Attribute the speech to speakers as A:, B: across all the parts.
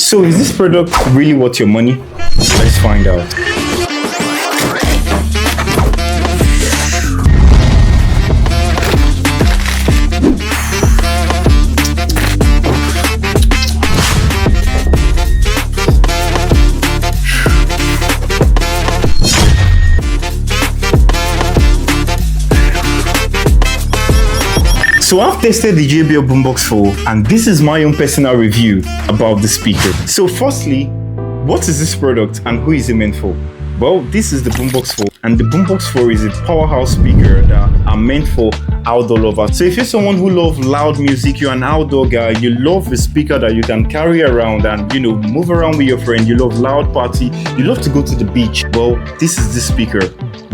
A: So is this product really worth your money? Let's find out. So I've tested the JBL Boombox 4 and this is my own personal review about the speaker. So firstly, what is this product and who is it meant for? Well, this is the Boombox 4 and the Boombox 4 is a powerhouse speaker that are meant for outdoor lovers. So if you're someone who loves loud music, you're an outdoor guy, you love a speaker that you can carry around and move around with your friend, you love loud party, you love to go to the beach, well, this is the speaker.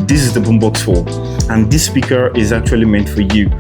A: This is the Boombox 4 and this speaker is actually meant for you.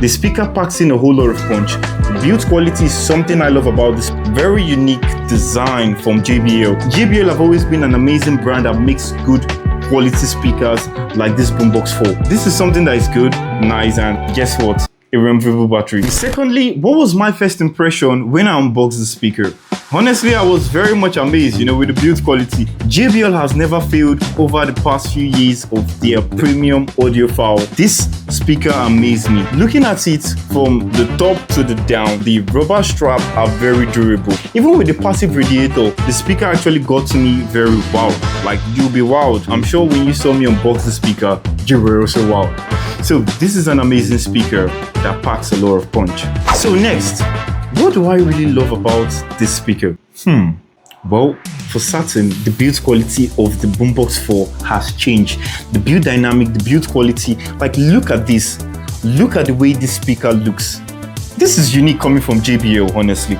A: The speaker packs in a whole lot of punch. The build quality is something I love about this very unique design from JBL. JBL have always been an amazing brand that makes good quality speakers like this Boombox 4. This is something that is good, nice, and guess what? A removable battery. Secondly, what was my first impression when I unboxed the speaker? Honestly, I was very much amazed, with the build quality. JBL has never failed over the past few years of their premium audiophile. This speaker amazed me. Looking at it from the top to the down, the rubber straps are very durable. Even with the passive radiator, the speaker actually got to me very wow. Like, you'll be wowed. I'm sure when you saw me unbox the speaker, you were also wowed. So this is an amazing speaker that packs a lot of punch. So next, what do I really love about this speaker? Well, for certain, the build quality of the Boombox 4 has changed. The build dynamic, the build quality, like look at this. Look at the way this speaker looks. This is unique coming from JBL, honestly.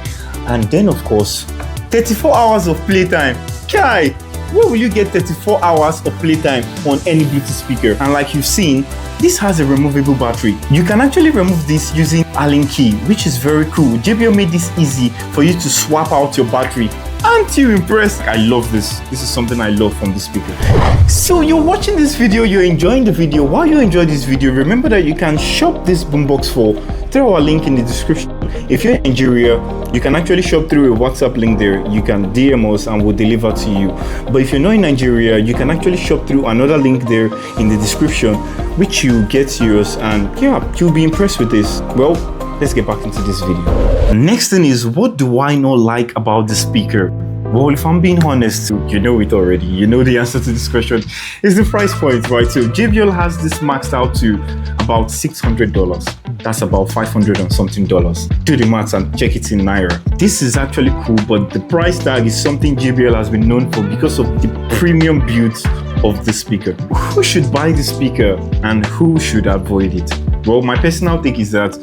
A: And then of course, 34 hours of playtime. Kai, where will you get 34 hours of playtime on any Bluetooth speaker? And like you've seen, this has a removable battery. You can actually remove this using Allen key, which is very cool. JBL made this easy for you to swap out your battery. Aren't you impressed? I love this. This is something I love from the speaker. So you're watching this video, you're enjoying the video. While you enjoy this video, remember that you can shop this Boombox 4 through our link in the description. If you're in Nigeria, you can actually shop through a WhatsApp link there. You can DM us and we'll deliver to you. But if you're not in Nigeria, you can actually shop through another link there in the description, which you get yours, and yeah, you'll be impressed with this. Well, let's get back into this video. Next thing is, what do I not like about the speaker? Well, if I'm being honest, you know it already. You know the answer to this question is the price point, right? So JBL has this maxed out to about $600. That's about $500 and something. Do the maths and check it in Naira. This is actually cool, but the price tag is something JBL has been known for because of the premium build of the speaker. Who should buy the speaker and who should avoid it? Well, my personal take is that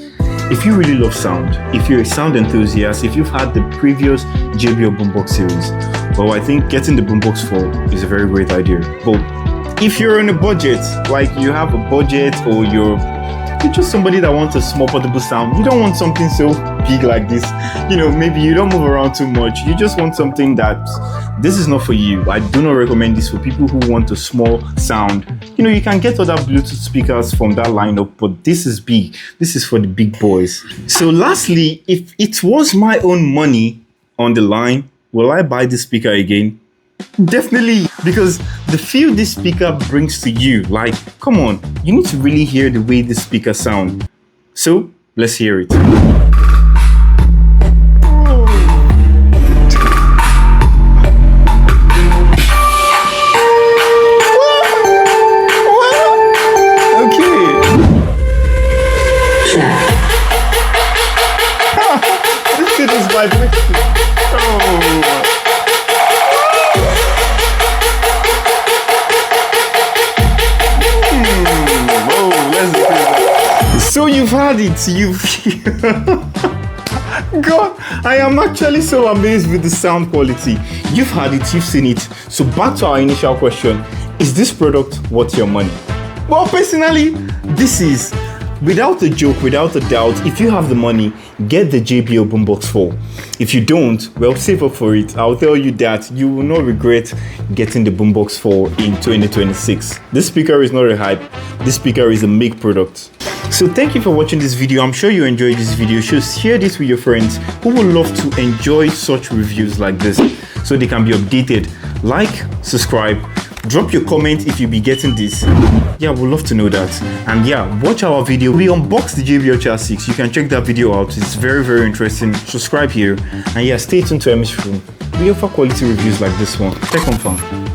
A: if you really love sound, if you're a sound enthusiast, if you've had the previous JBL Boombox series, well, I think getting the Boombox 4 is a very great idea. But if you're on a budget, like you have a budget or you're just somebody that wants a small portable sound, you don't want something so big like this, maybe you don't move around too much, you just want something that this is not for you. I do not recommend this for people who want a small sound. You can get other Bluetooth speakers from that lineup, but this is big. This is for the big boys. So lastly, if it was my own money on the line, will I buy this speaker again? Definitely, because the feel this speaker brings to you, like, come on, you need to really hear the way this speaker sounds. So let's hear it. So you've had it, God, I am actually so amazed with the sound quality. You've had it, you've seen it. So back to our initial question, is this product worth your money? Well, personally, this is, without a joke, without a doubt, if you have the money, get the JBL Boombox 4. If you don't, well, save up for it. I'll tell you that you will not regret getting the Boombox 4 in 2026. This speaker is not a hype. This speaker is a make product. So thank you for watching this video. I'm sure you enjoyed this video. Share this with your friends who would love to enjoy such reviews like this so they can be updated. Like, subscribe, drop your comment if you be getting this. Yeah, we'd love to know that. And yeah, watch our video. We unboxed the JBL Chair 6. You can check that video out. It's very, very interesting. Subscribe here. And yeah, stay tuned to EmmysRoom. We offer quality reviews like this one. Check on fun.